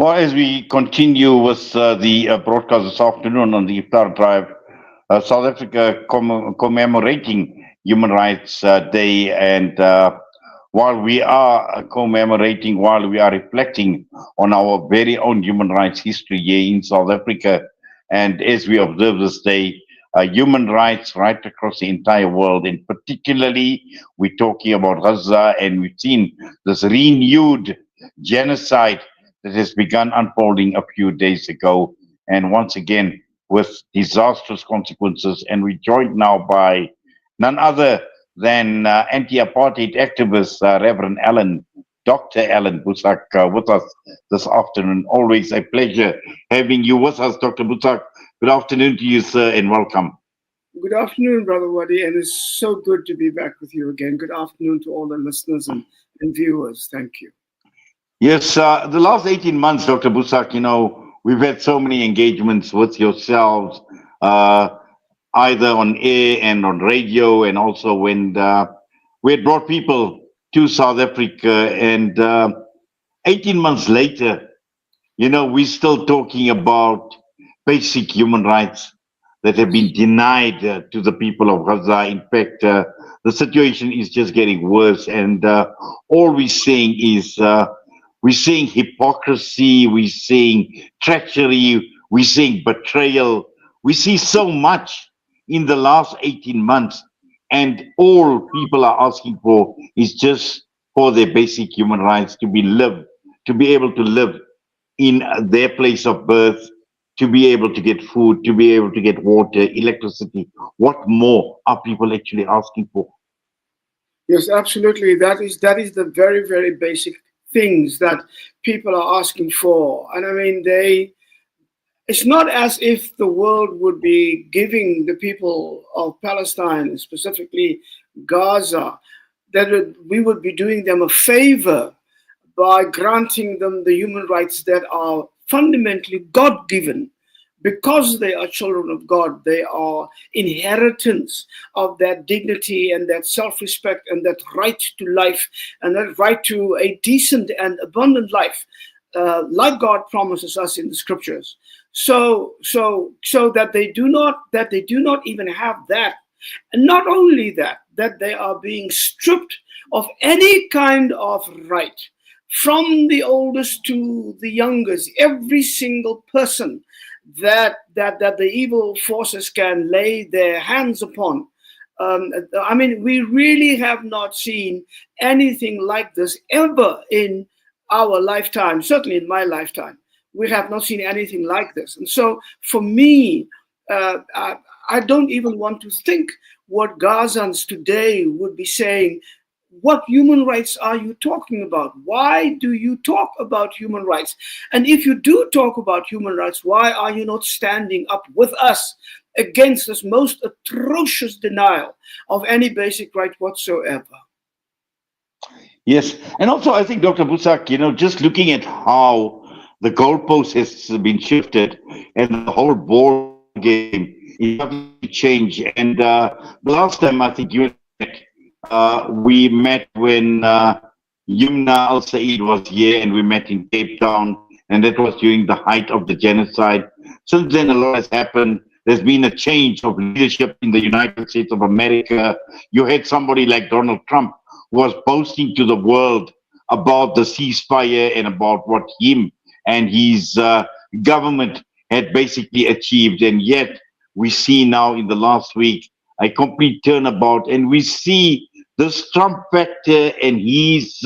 Well, as we continue with the broadcast this afternoon on the Iftar Drive, South Africa commemorating Human Rights Day, and while we are commemorating, while we are reflecting on our very own human rights history here in South Africa, and as we observe this day, human rights right across the entire world, and particularly we're talking about Gaza, and we've seen this renewed genocide that has begun unfolding a few days ago, and once again with disastrous consequences. And we're joined now by none other than anti-apartheid activist Reverend Allan, Dr. Allan Boesak, with us this afternoon. Always a pleasure having you with us, Dr. Boesak. Good afternoon to you, sir, and welcome. Good afternoon, Brother Wadi, and it's so good to be back with you again. Good afternoon to all the listeners and viewers. Thank you. Yes, the last 18 months, Dr. Boesak, we've had so many engagements with yourselves, either on air and on radio, and also when we had brought people to South Africa. And 18 months later, we're still talking about basic human rights that have been denied to the people of Gaza. In fact, the situation is just getting worse. And all we're seeing is we're seeing hypocrisy, we're seeing treachery, we're seeing betrayal. We see so much in the last 18 months, and all people are asking for is just for their basic human rights to be able to live in their place of birth, to be able to get food, to be able to get water, electricity. What more are people actually asking for? Yes, absolutely. That is the very, very basic things that people are asking for. And I mean, it's not as if the world would be giving the people of Palestine, specifically Gaza, that we would be doing them a favor by granting them the human rights that are fundamentally God-given. Because they are children of God, they are inheritance of that dignity and that self-respect and that right to life and that right to a decent and abundant life, like God promises us in the scriptures. So that they do not even have that, and not only that they are being stripped of any kind of right, from the oldest to the youngest, every single person that the evil forces can lay their hands upon. I mean, we really have not seen anything like this ever in our lifetime, certainly in my lifetime. We have not seen anything like this. And so for me, I don't even want to think what Gazans today would be saying. What human rights are you talking about? Why do you talk about human rights? And if you do talk about human rights, why are you not standing up with us against this most atrocious denial of any basic right whatsoever? Yes, and also I think, Dr. Boesak, just looking at how the goalpost has been shifted and the whole ball game is starting to change. And the last time I think we met when Yumna Al Said was here, and we met in Cape Town, and that was during the height of the genocide. Since then, a lot has happened. There's been a change of leadership in the United States of America. You had somebody like Donald Trump who was boasting to the world about the ceasefire and about what him and his government had basically achieved. And yet we see now in the last week a complete turnabout, and we see this Trump factor and his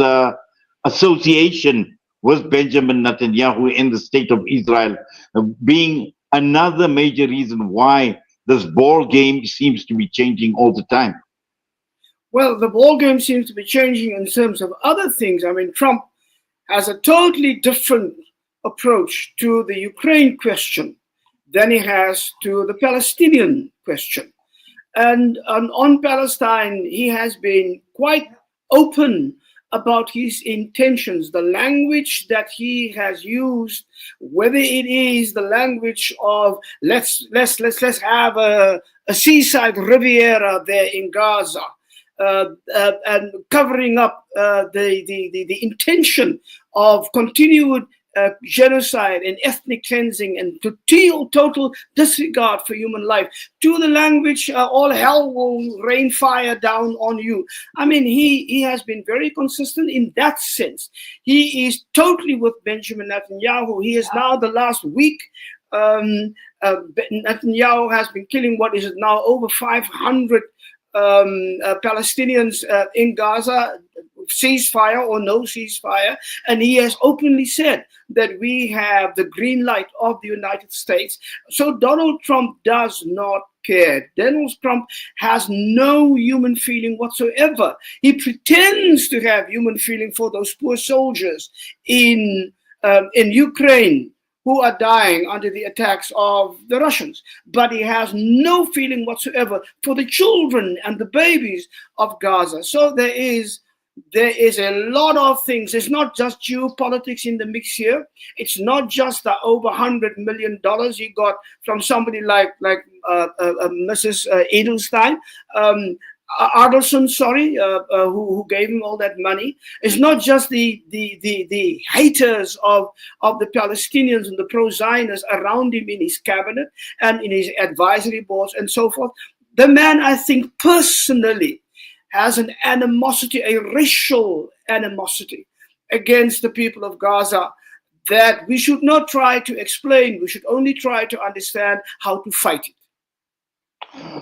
association with Benjamin Netanyahu in the state of Israel being another major reason why this ball game seems to be changing all the time. Well, the ball game seems to be changing in terms of other things. I mean, Trump has a totally different approach to the Ukraine question than he has to the Palestinian question. And on Palestine, he has been quite open about his intentions, the language that he has used, whether it is the language of let's have a seaside Riviera there in Gaza, and covering up the intention of continued genocide and ethnic cleansing and total disregard for human life, to the language, all hell will rain fire down on you. I mean, he has been very consistent in that sense. He is totally with Benjamin Netanyahu. He is now the last week. Netanyahu has been killing what is now over 500 Palestinians in Gaza, ceasefire or no ceasefire, and he has openly said that we have the green light of the United States. So Donald Trump does not care. Donald Trump has no human feeling whatsoever. He pretends to have human feeling for those poor soldiers in Ukraine who are dying under the attacks of the Russians. But he has no feeling whatsoever for the children and the babies of Gaza. So there is a lot of things. It's not just geopolitics in the mix here. It's not just the over $100 million he got from somebody like Mrs. Edelstein. Adelson, who gave him all that money. It's not just the haters of the Palestinians and the pro-Zionists around him in his cabinet and in his advisory boards and so forth. The man, I think, personally has an animosity, a racial animosity against the people of Gaza that we should not try to explain. We should only try to understand how to fight it.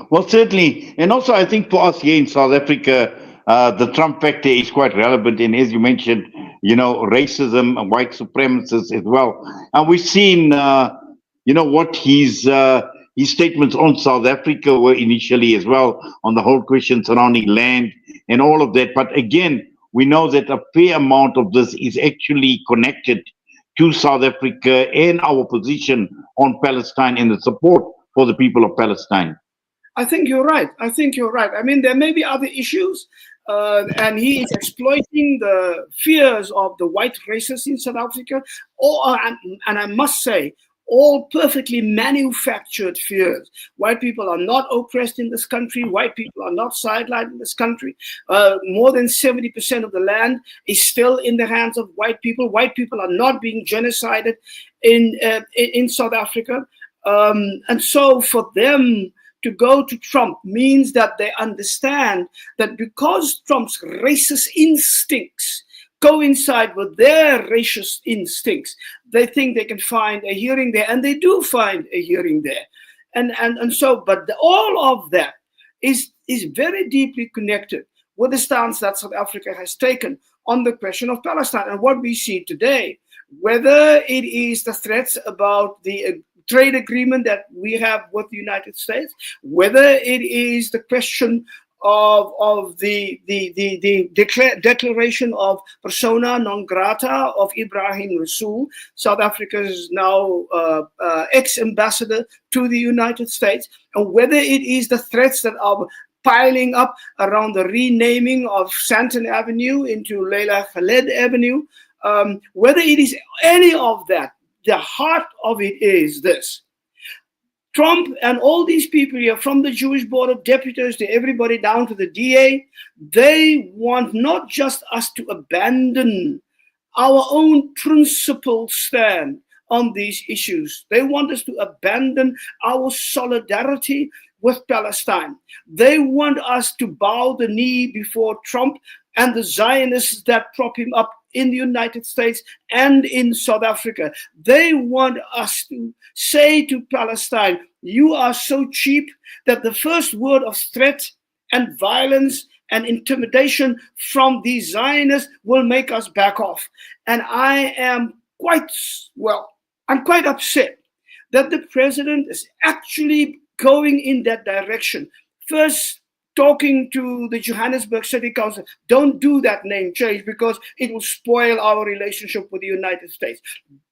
Well, certainly. And also, I think for us here in South Africa, the Trump factor is quite relevant. And as you mentioned, racism and white supremacists as well. And we've seen, what his statements on South Africa were initially as well, on the whole question surrounding land and all of that. But again, we know that a fair amount of this is actually connected to South Africa and our position on Palestine and the support for the people of Palestine. I think you're right. I mean, there may be other issues, and he is exploiting the fears of the white racists in South Africa, and I must say, all perfectly manufactured fears. White people are not oppressed in this country. White people are not sidelined in this country. More than 70% of the land is still in the hands of white people. White people are not being genocided in South Africa. And so for them to go to Trump means that they understand that because Trump's racist instincts coincide with their racist instincts, they think they can find a hearing there, and they do find a hearing there. But all of that is very deeply connected with the stance that South Africa has taken on the question of Palestine. And what we see today, whether it is the threats about the trade agreement that we have with the United States, whether it is the question of the declaration of persona non grata of Ibrahim Rasool, South Africa's now ex-ambassador to the United States, and whether it is the threats that are piling up around the renaming of Santon Avenue into Leila Khaled Avenue, whether it is any of that, the heart of it is this. Trump and all these people here, from the Jewish Board of Deputies to everybody down to the DA, they want not just us to abandon our own principled stand on these issues. They want us to abandon our solidarity with Palestine. They want us to bow the knee before Trump and the Zionists that prop him up in the United States and in South Africa. They want us to say to Palestine, you are so cheap that the first word of threat and violence and intimidation from these Zionists will make us back off. And I'm quite upset that the president is actually going in that direction. First, talking to the Johannesburg City Council, don't do that name change because it will spoil our relationship with the United States.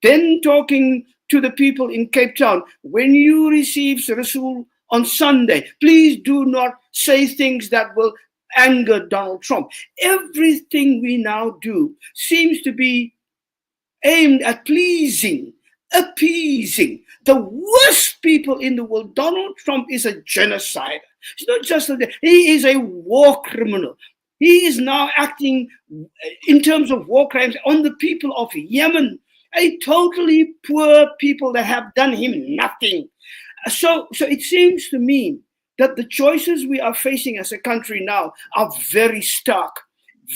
Then talking to the people in Cape Town, when you receive Rasool on Sunday, please do not say things that will anger Donald Trump. Everything we now do seems to be aimed at pleasing, appeasing the worst people in the world. Donald Trump is a genocider. It's not just that he is a war criminal. He is now acting in terms of war crimes on the people of Yemen a totally poor people that have done him nothing. So it seems to me that the choices we are facing as a country now are very stark,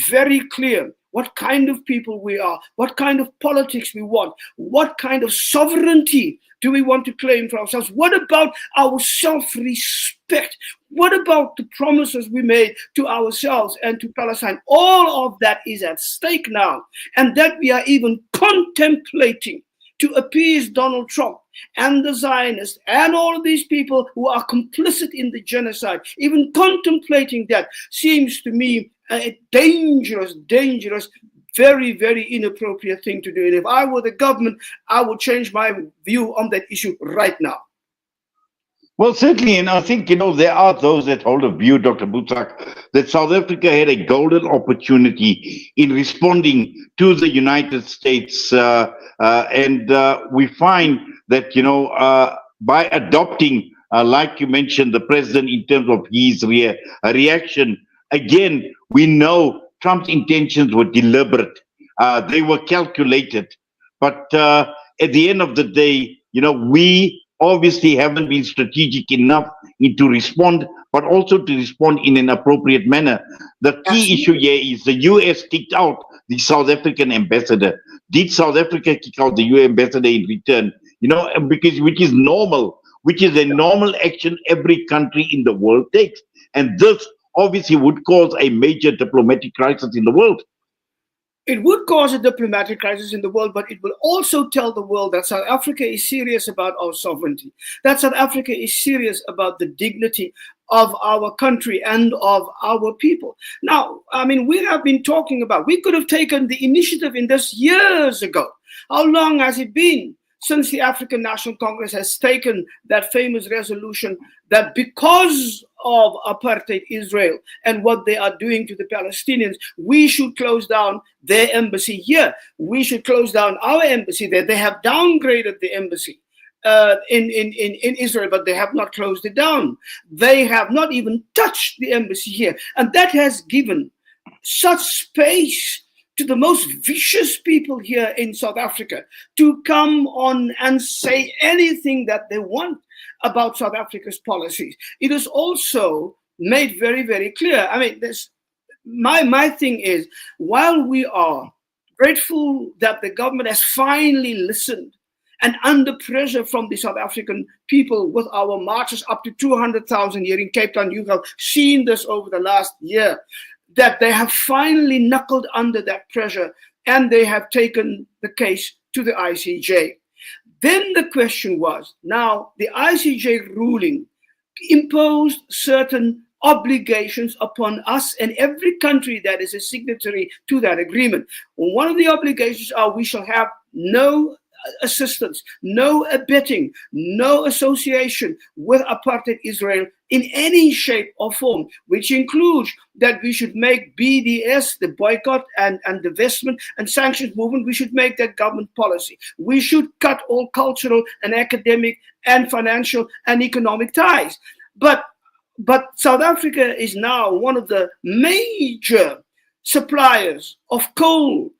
very clear. What kind of people we are, what kind of politics we want, what kind of sovereignty do we want to claim for ourselves? What about our self-respect? What about the promises we made to ourselves and to Palestine? All of that is at stake now, and that we are even contemplating to appease Donald Trump and the Zionists and all of these people who are complicit in the genocide. Even contemplating that seems to me a dangerous, very, very inappropriate thing to do. And if I were the government, I would change my view on that issue right now. Well, certainly, and I think, there are those that hold a view, Dr. Boesak, that South Africa had a golden opportunity in responding to the United States. And we find that, by adopting, like you mentioned, the president in terms of his reaction, again, we know Trump's intentions were deliberate. They were calculated. But at the end of the day, we obviously haven't been strategic enough to respond, but also to respond in an appropriate manner. The key issue here is the US kicked out the South African ambassador. Did South Africa kick out the US ambassador in return? Which is normal, which is a normal action every country in the world takes. And this obviously would cause a major diplomatic crisis in the world. It would cause a diplomatic crisis in the world, but it will also tell the world that South Africa is serious about our sovereignty, that South Africa is serious about the dignity of our country and of our people. Now, we have been talking about, we could have taken the initiative in this years ago. How long has it been since the African National Congress has taken that famous resolution that because of apartheid Israel and what they are doing to the Palestinians, we should close down their embassy here. We should close down our embassy there. They have downgraded the embassy in Israel, but they have not closed it down. They have not even touched the embassy here. And that has given such space to the most vicious people here in South Africa to come on and say anything that they want about South Africa's policies. It is also made very, very clear. My thing is, while we are grateful that the government has finally listened and under pressure from the South African people with our marches up to 200,000 here in Cape Town, you have seen this over the last year, that they have finally knuckled under that pressure and they have taken the case to the ICJ. Then the question was, now the ICJ ruling imposed certain obligations upon us and every country that is a signatory to that agreement. One of the obligations are we shall have no assistance, no abetting, no association with apartheid Israel in any shape or form, which includes that we should make BDS, the boycott and divestment and sanctions movement, we should make that government policy. We should cut all cultural and academic and financial and economic ties. But South Africa is now one of the major suppliers of coal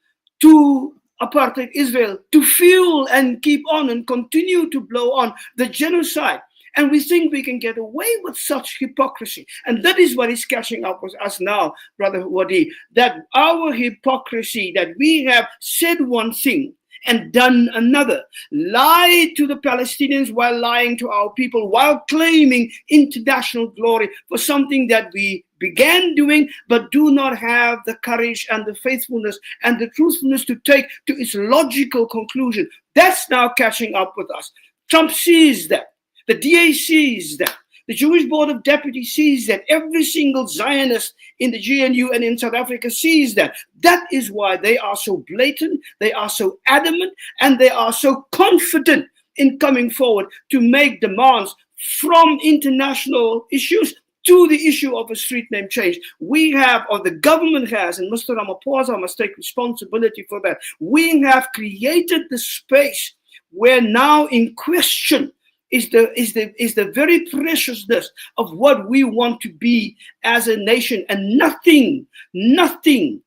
to apartheid Israel to fuel and keep on and continue to blow on the genocide. And we think we can get away with such hypocrisy. And that is what is catching up with us now, Brother Wadi, that our hypocrisy, that we have said one thing and done another, lied to the Palestinians while lying to our people, while claiming international glory for something that we began doing, but do not have the courage and the faithfulness and the truthfulness to take to its logical conclusion. That's now catching up with us. Trump sees that. The DA sees that. The Jewish Board of Deputies sees that. Every single Zionist in the GNU and in South Africa sees that. That is why they are so blatant, they are so adamant, and they are so confident in coming forward to make demands from international issues to the issue of a street name change. We have, or the government has, and Mr. Ramaphosa must take responsibility for that, we have created the space where now in question is the very preciousness of what we want to be as a nation. And nothing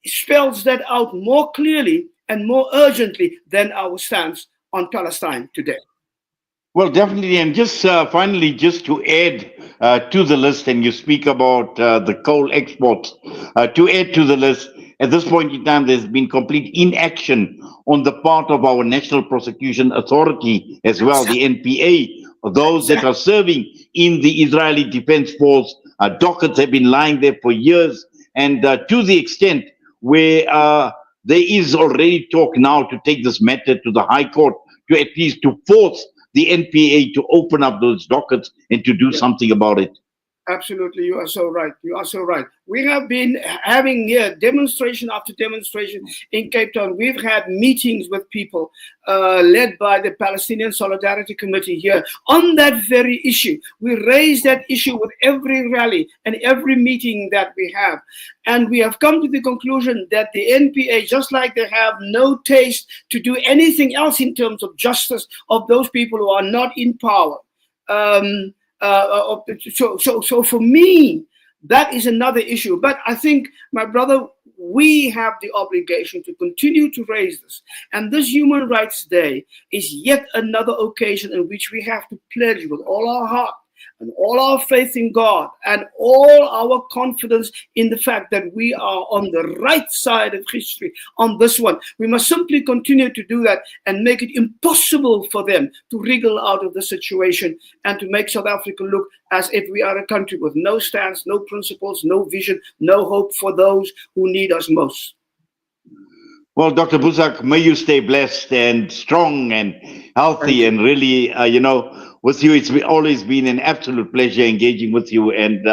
spells that out more clearly and more urgently than our stance on Palestine today. Well, definitely. And just finally, just to add to the list, and you speak about the coal exports, to add to the list, at this point in time, there's been complete inaction on the part of our National Prosecution Authority as well, the NPA, those that are serving in the Israeli Defense Force. Dockets have been lying there for years. And to the extent where there is already talk now to take this matter to the High Court to at least to force the NPA to open up those dockets and to do something about it. Absolutely, you are so right. You are so right. We have been having here demonstration after demonstration in Cape Town. We've had meetings with people led by the Palestinian Solidarity Committee here on that very issue. We raise that issue with every rally and every meeting that we have. And we have come to the conclusion that the NPA, just like they have no taste to do anything else in terms of justice of those people who are not in power. So for me, that is another issue. But I think, my brother, we have the obligation to continue to raise this. And this Human Rights Day is yet another occasion in which we have to pledge with all our heart and all our faith in God and all our confidence in the fact that we are on the right side of history on this one. We must simply continue to do that and make it impossible for them to wriggle out of the situation and to make South Africa look as if we are a country with no stance, no principles, no vision, no hope for those who need us most. Well, Dr. Boesak, may you stay blessed and strong and healthy, and really, with you, it's always been an absolute pleasure engaging with you. And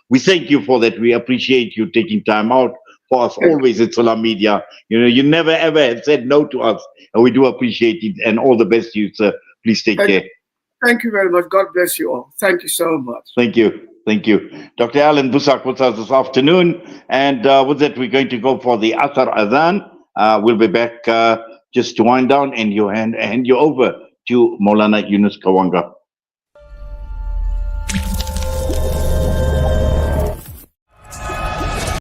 we thank you for that. We appreciate you taking time out for us always at Solar Media. You never ever have said no to us, and we do appreciate it. And all the best to you, sir. Please take care. Thank you very much. God bless you all. Thank you so much. Thank you. Thank you. Dr. Allan Boesak with us this afternoon. And with that, we're going to go for the Asar Adhan. We'll be back just to wind down and hand you over to Maulana Yunus Kawanga.